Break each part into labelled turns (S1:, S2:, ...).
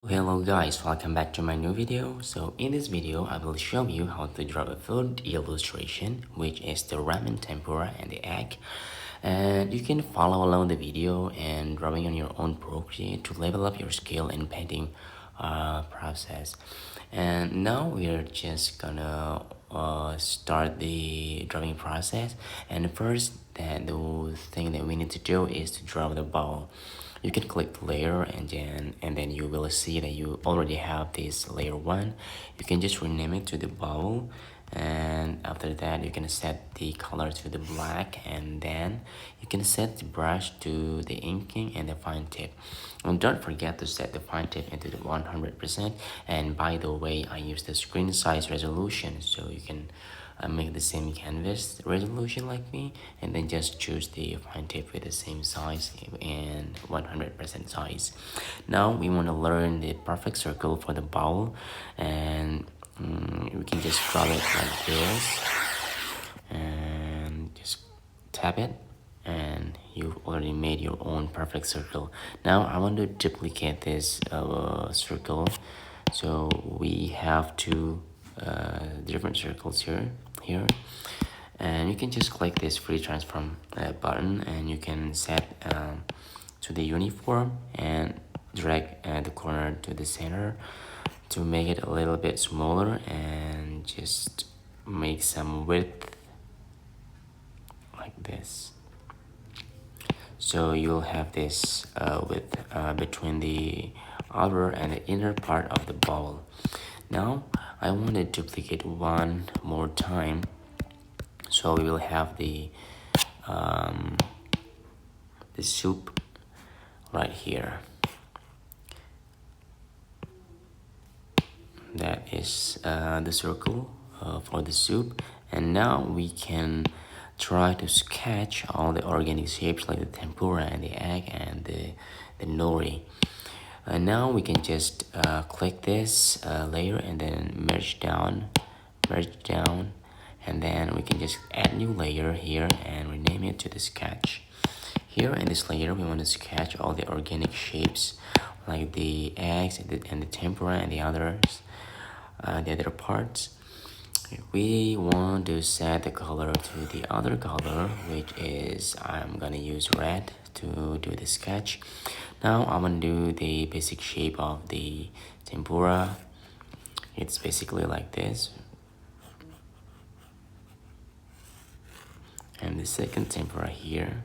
S1: Hello guys, welcome back to my new video. So in this video, I will show you how to draw a food illustration, which is the ramen tempura and the egg. And you can follow along the video and drawing on your own Procreate to level up your skill in painting process. And now we're just gonna start the drawing process. And first, the thing that we need to do is to draw the bowl. You can click layer and then you will see that you already have this layer 1. You can just rename it to the bowl, and after that you can set the color to the black, and then you can set the brush to the inking and the fine tip. And don't forget to set the fine tip into the 100%. And by the way, I use the screen size resolution, so you can make the same canvas resolution like me, and then just choose the fine tip with the same size and 100% size. Now we want to learn the perfect circle for the bowl, and we can just draw it like this and just tap it, and you've already made your own perfect circle. Now I want to duplicate this circle, so we have two different circles here, and you can just click this free transform button, and you can set to the uniform and drag the corner to the center to make it a little bit smaller, and just make some width like this. So you'll have this width between the outer and the inner part of the bowl. Now I want to duplicate one more time, so we will have the soup right here. That is the circle for the soup, and now we can try to sketch all the organic shapes like the tempura and the egg and the nori. Now we can just click this layer and then merge down, and then we can just add new layer here and rename it to the sketch. Here in this layer, we want to sketch all the organic shapes like the eggs and the tempura and the other parts. We want to set the color to the other color, which is I'm gonna use red to do the sketch. Now I'm gonna do the basic shape of the tempura. It's basically like this. And the second tempura here.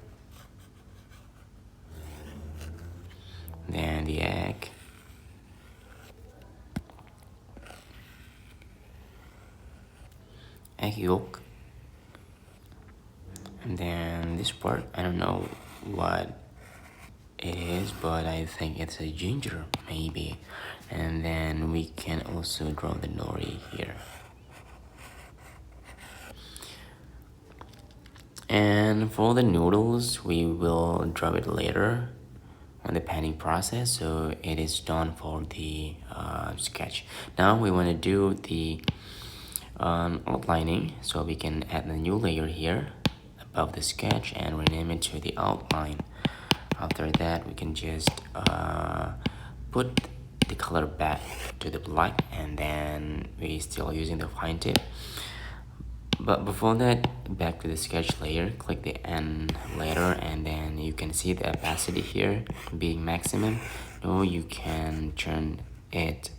S1: Then the egg. Egg yolk, and then this part, I don't know what it is, but I think it's a ginger maybe. And then we can also draw the nori here. And for the noodles, we will draw it later on the painting process, so it is done for the sketch. Now we want to do the outlining, so we can add a new layer here above the sketch and rename it to the outline. After that, we can just put the color back to the black, and then we still using the fine tip. But before that, back to the sketch layer, click the N letter, and then you can see the opacity here being maximum. Now you can turn it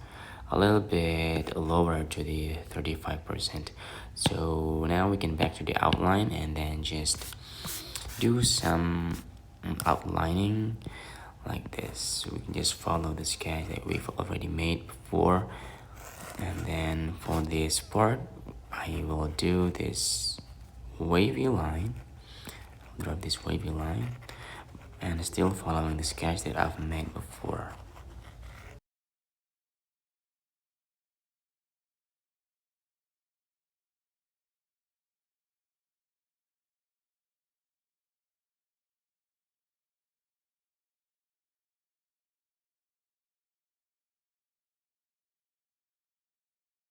S1: a little bit lower to the 35%. So now we can back to the outline and then just do some outlining like this. So we can just follow the sketch that we've already made before. And then for this part, I will do this wavy line. I'll draw this wavy line and still following the sketch that I've made before.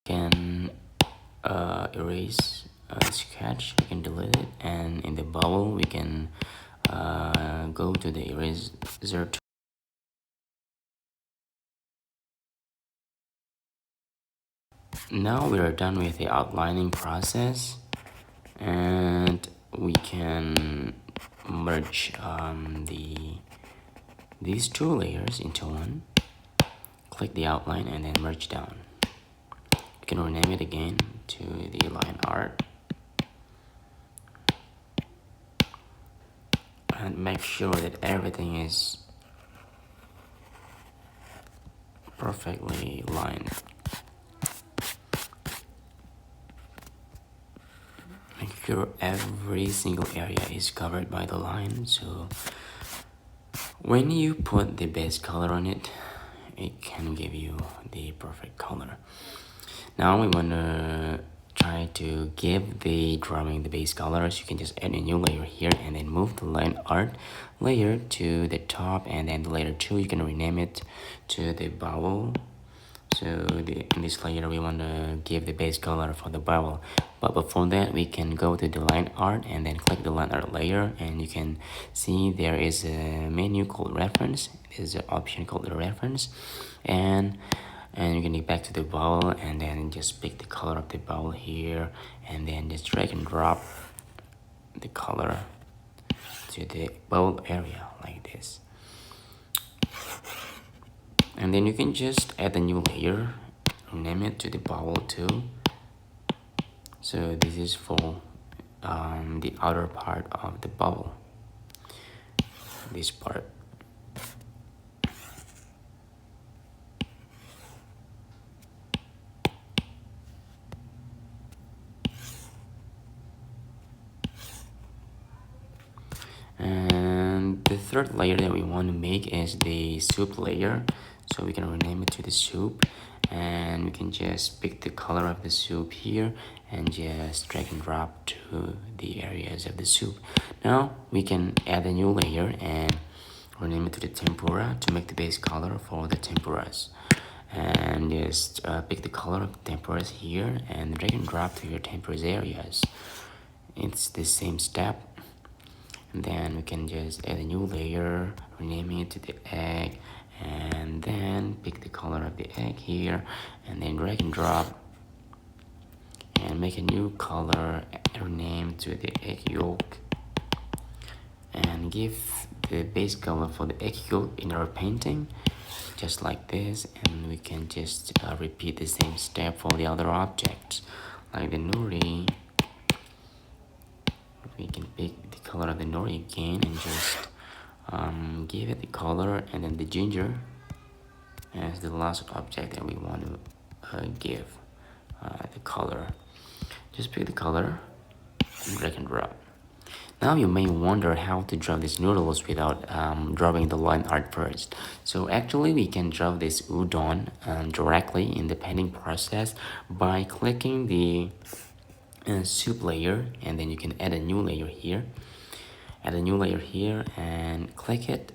S1: Can erase the sketch, we can delete it, and in the bubble we can go to the eraser tool Now we are done with the outlining process, and we can merge these two layers into one. Click the outline and then merge down. You can rename it again to the line art, and make sure that everything is perfectly lined. Make sure every single area is covered by the line, so when you put the base color on it, it can give you the perfect color. Now we want to try to give the drawing the base color, so you can just add a new layer here and then move the line art layer to the top, and then the layer 2 you can rename it to the bubble. So in this layer we want to give the base color for the bubble, but before that we can go to the line art and then click the line art layer, and you can see there is a menu called reference. There's an option called the reference, and you can get back to the bubble and then just pick the color of the bubble here, and then just drag and drop the color to the bubble area like this. And then you can just add a new layer, rename it to the bubble too. So this is for the outer part of the bubble, this part. And the third layer that we want to make is the soup layer, so we can rename it to the soup, and we can just pick the color of the soup here and just drag and drop to the areas of the soup. Now we can add a new layer and rename it to the tempura to make the base color for the tempuras, and just pick the color of the tempuras here and drag and drop to your tempuras areas. It's the same step. And then we can just add a new layer, rename it to the egg, and then pick the color of the egg here and then drag and drop and make a new color, rename to the egg yolk, and give the base color for the egg yolk in our painting just like this. And we can just repeat the same step for the other objects like the nori. We can pick the color of the nori again and just give it the color, and then the ginger as the last object that we want to give the color. Just pick the color and drag and drop. Now you may wonder how to draw these noodles without drawing the line art first. So actually we can draw this udon directly in the painting process by clicking the soup layer, and then you can add a new layer here. Add a new layer here and click it,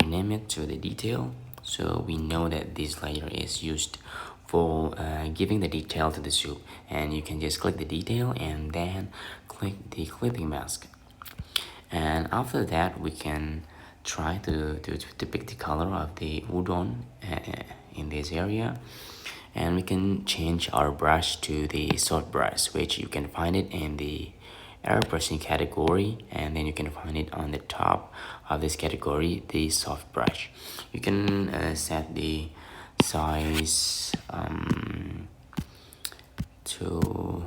S1: rename it to the detail, so we know that this layer is used for giving the detail to the soup. And you can just click the detail and then click the clipping mask. And after that we can try to pick the color of the udon in this area, and we can change our brush to the soft brush, which you can find it in the airbrushing category, and then you can find it on the top of this category, the soft brush. You can set the size to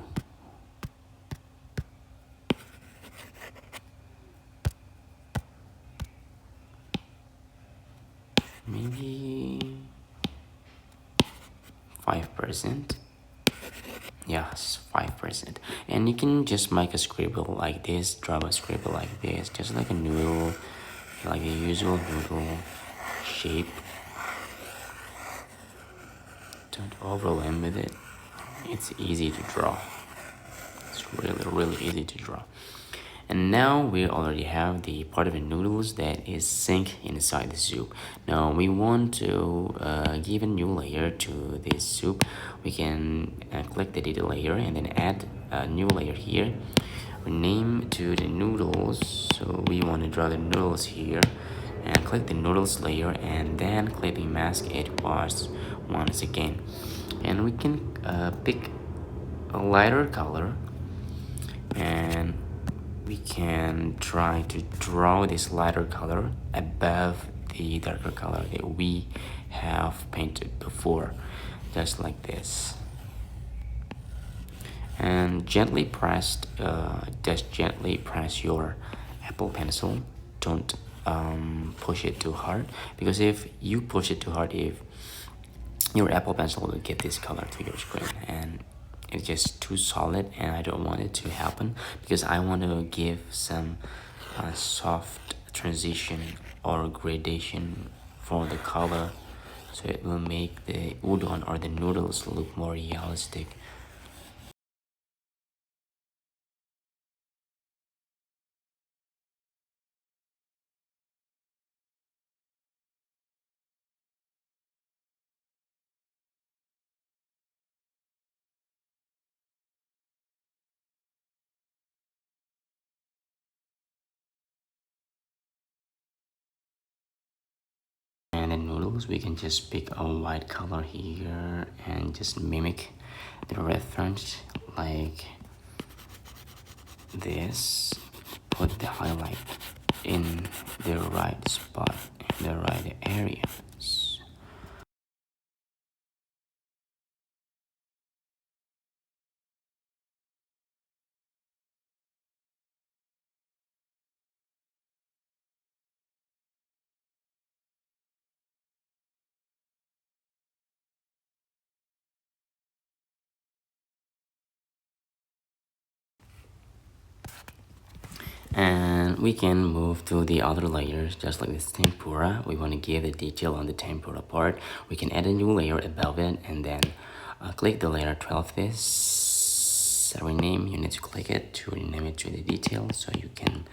S1: maybe 5%. Yes, 5%. And you can just make a scribble like this, draw a scribble like this, just like a noodle, like a usual noodle shape. Don't overlap with it. It's easy to draw. It's really easy to draw. And now we already have the part of the noodles that is sink inside the soup. Now we want to give a new layer to this soup. We can click the detail layer and then add a new layer here. Rename to the noodles. So we want to draw the noodles here. and click the noodles layer and then clipping mask it once again. And we can pick a lighter color, and we can try to draw this lighter color above the darker color that we have painted before, just like this. And just gently press your Apple Pencil. Don't push it too hard, because if you push it too hard, if your Apple Pencil will get this color to your screen, and it's just too solid, and I don't want it to happen, because I want to give some soft transition or gradation for the color, so it will make the udon or the noodles look more realistic. And the noodles, we can just pick a white color here and just mimic the reference like this. Put the highlight in the right spot, in the right areas. And we can move to the other layers, just like this tempura. We want to give the detail on the tempura part. We can add a new layer above it, and then click the layer 12 this rename. You need to click it to rename it to the detail, so you can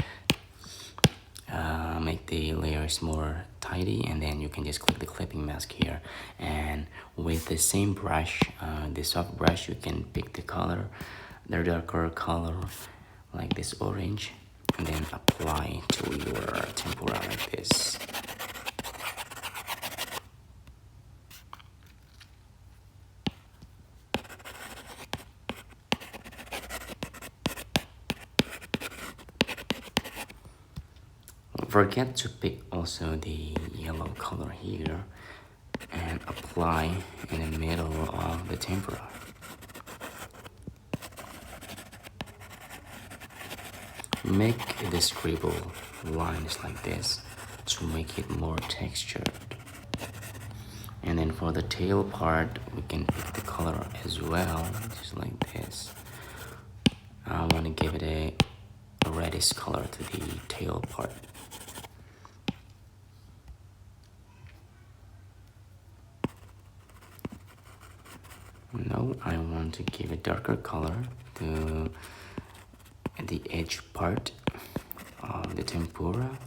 S1: make the layers more tidy. And then you can just click the clipping mask here, and with the same brush, the soft brush, you can pick the color, the darker color like this orange, and then apply to your tempura like this. Don't forget to pick also the yellow color here and apply in the middle of the tempura. Make the scribble lines like this to make it more textured. And then for the tail part, we can pick the color as well, just like this. I want to give it a reddish color to the tail part. No, I want to give a darker color to the edge part of the tempura.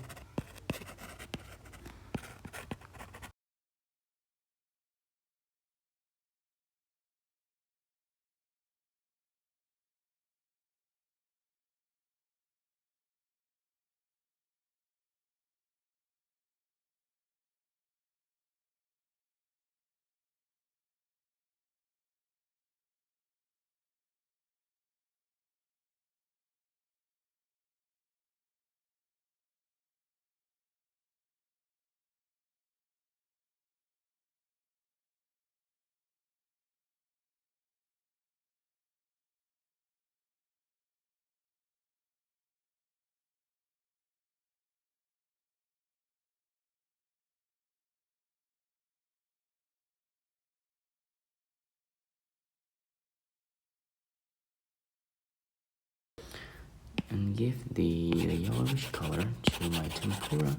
S1: And give the yellowish color to my tempura,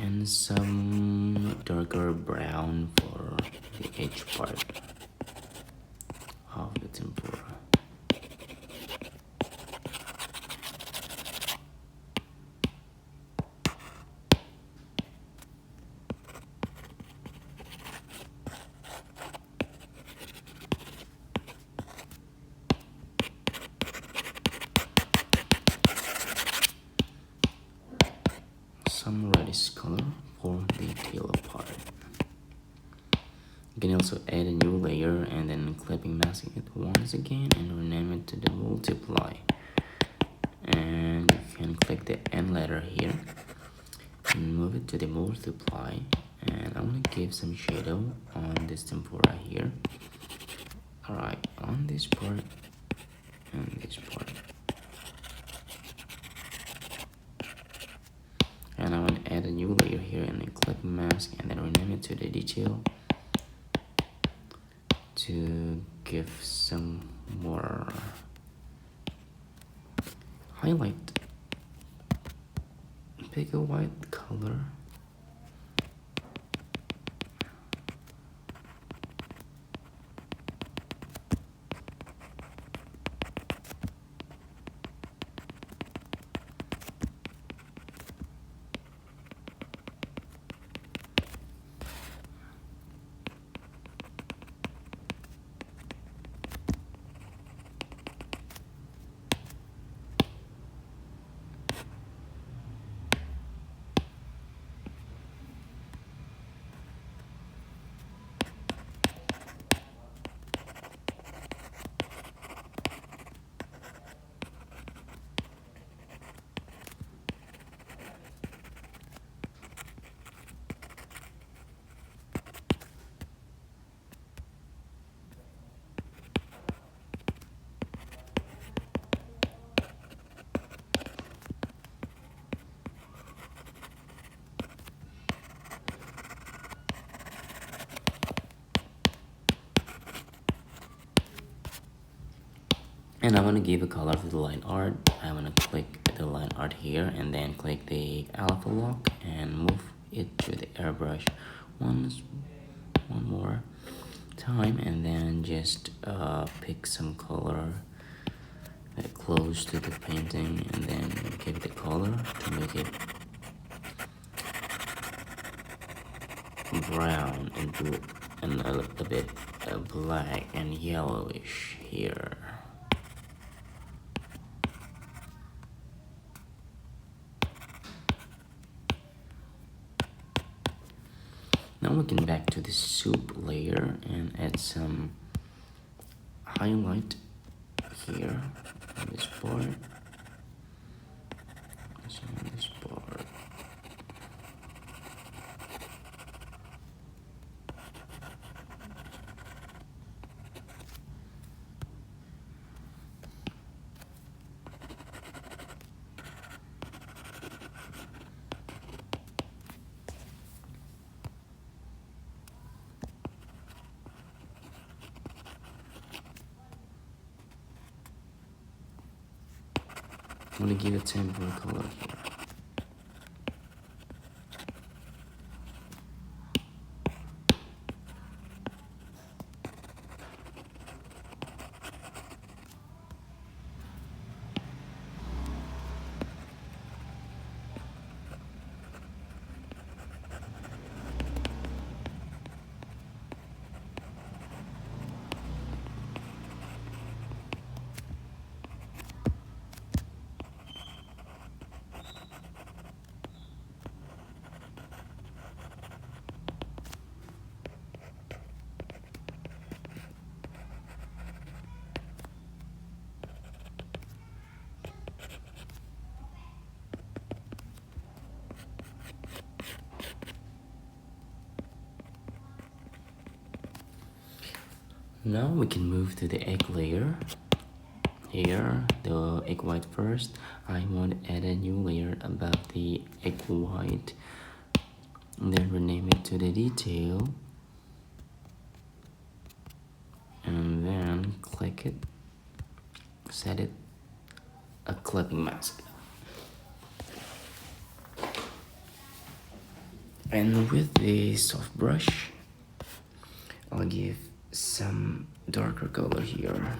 S1: and some darker brown for the edge part of the tempura. Some reddish color can also add a new layer and then clipping mask it once again and rename it to the multiply. And you can click the N letter here and move it to the multiply. And I'm gonna give some shadow on this tempura here. Alright, on this part and this part. And I want to add a new layer here and then click mask and then rename it to the detail to give some more highlight. Pick a white color. And I want to give a color to the line art. I want to click the line art here and then click the alpha lock and move it to the airbrush one more time, and then just pick some color close to the painting and then give it a color to make it brown and blue and a bit black and yellowish here. Now we can back to the soup layer and add some highlight here on this part. On this part. I'm gonna give it tempura color here. Now we can move to the egg layer. Here, the egg white first. I want to add a new layer above the egg white. And then rename it to the detail. And then click it. Set it a clipping mask. And with the soft brush, I'll give some darker color here.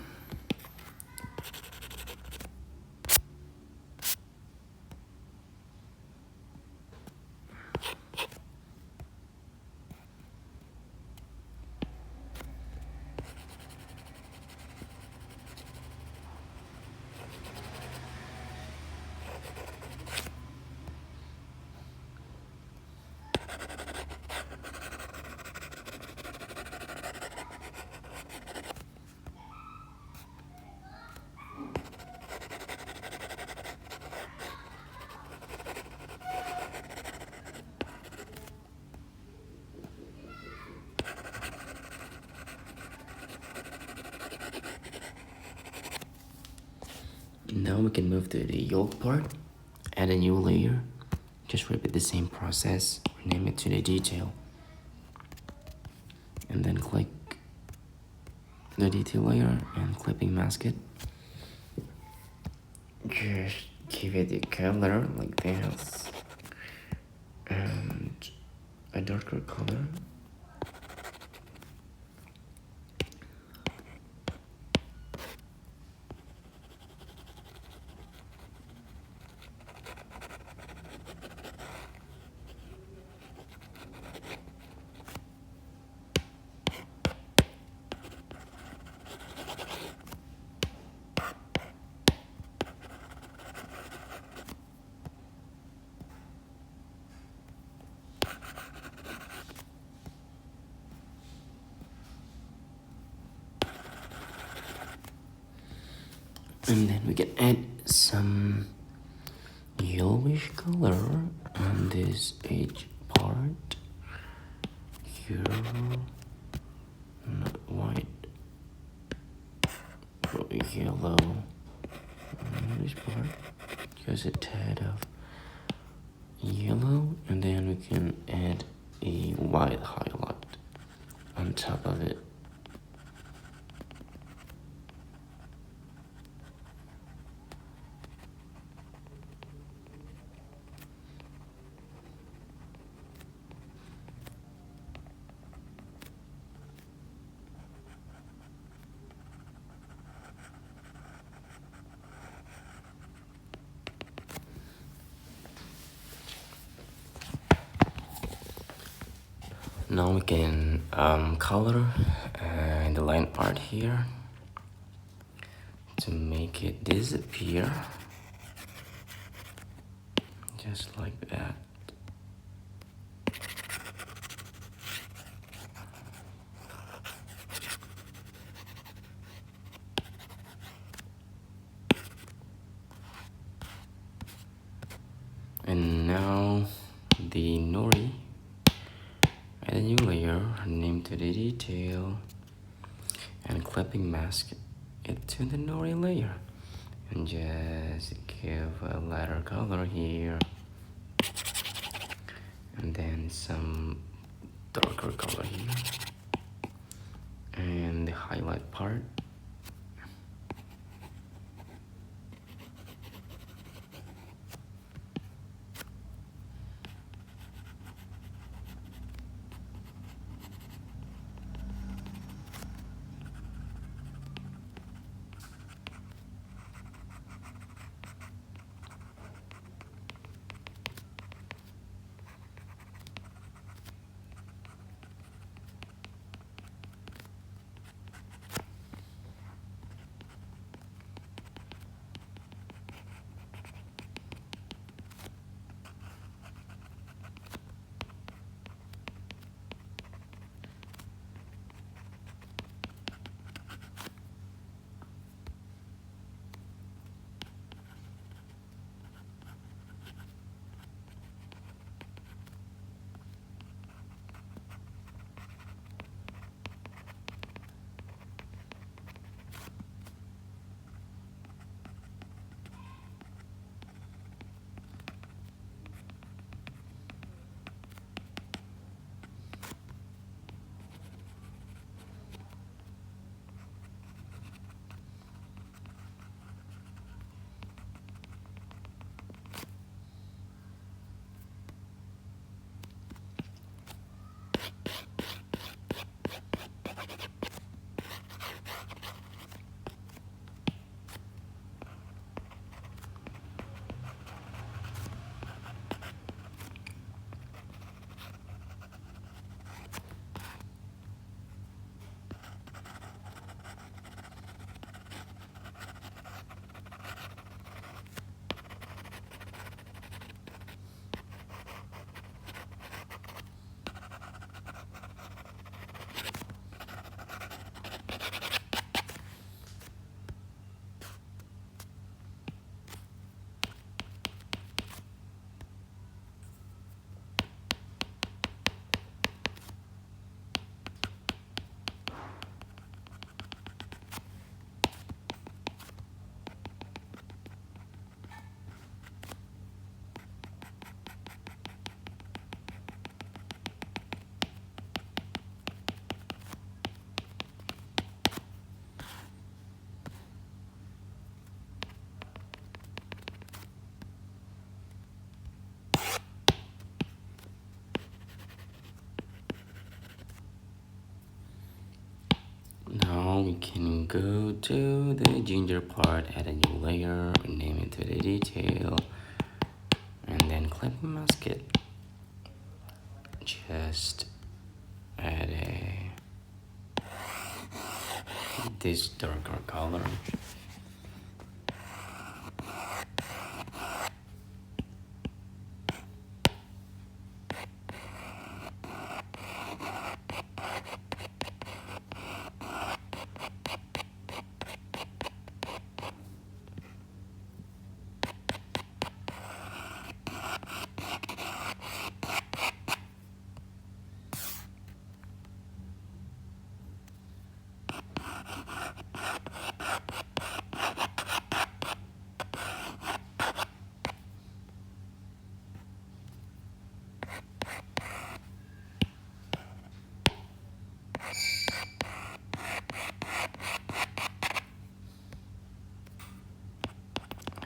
S1: Now we can move to the yolk part, add a new layer, just repeat the same process, rename it to the detail, and then click the detail layer and clipping mask it. Just give it a color like this and a darker color. And then we can add some yellowish color on this edge part here, not white, but yellow on this part, just a tad of yellow, and then we can add a white highlight on top of it. Now we can color the line part here to make it disappear, just like that. And now the nori, add a new layer, name to the detail, and clipping mask it to the nori layer, and just give a lighter color here, and then some darker color here, and the highlight part. we can go to the ginger part, add a new layer, rename it to the detail, and then clip mask it. Just add this darker color.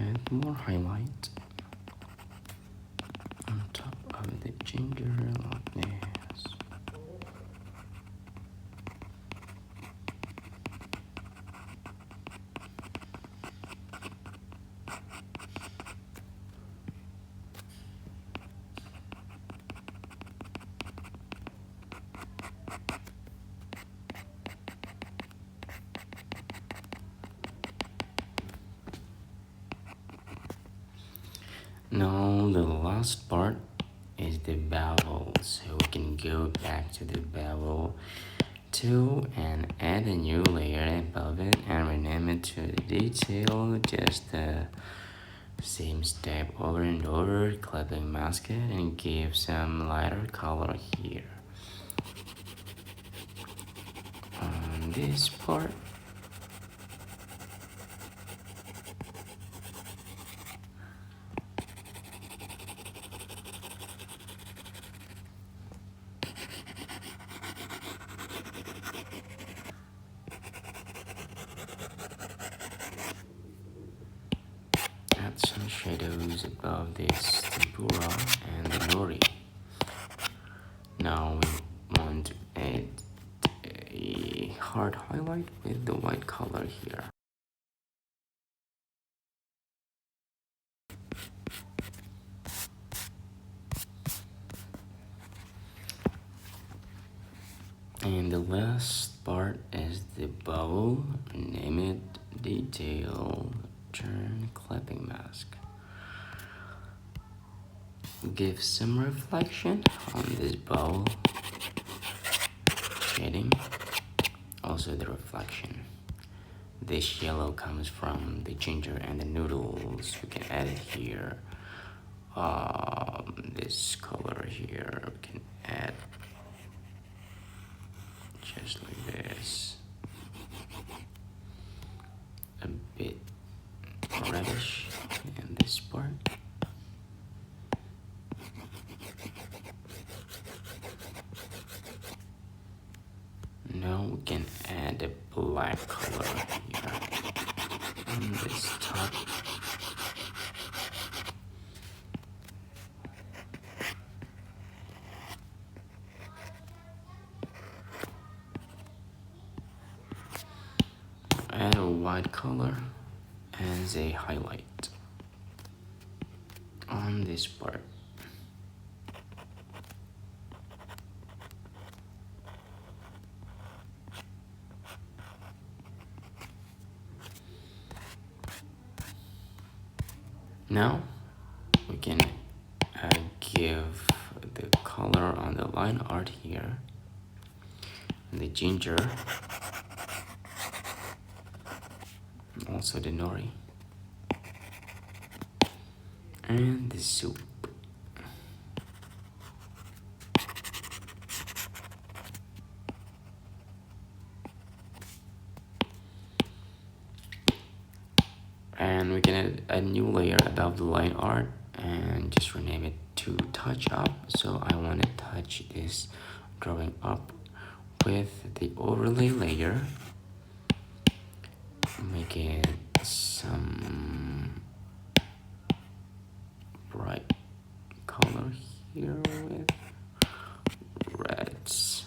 S1: Add more highlight on top of the ginger like this. Now the last part is the bevel, so we can go back to the bevel tool and add a new layer above it and rename it to the detail. Just the same step over and over, clipping mask it and give some lighter color here. On this part, add some shadows above this tempura and the nori. Now we want to add a hard highlight with the white color here. And the last part is the bowl. Name it detail, turn clipping mask. Give some reflection on this bowl, shading, also the reflection. This yellow comes from the ginger and the noodles. We can add it here. This color here, we can add just like this, a bit reddish in this part. Now we can add a black color here on this top. Add a white color as a highlight on this part. Now we can give the color on the line art here, the ginger, also the nori, and the soup. And we can add a new layer above the line art and just rename it to touch up. So I want to touch this drawing up with the overlay layer, make it some bright color here with reds.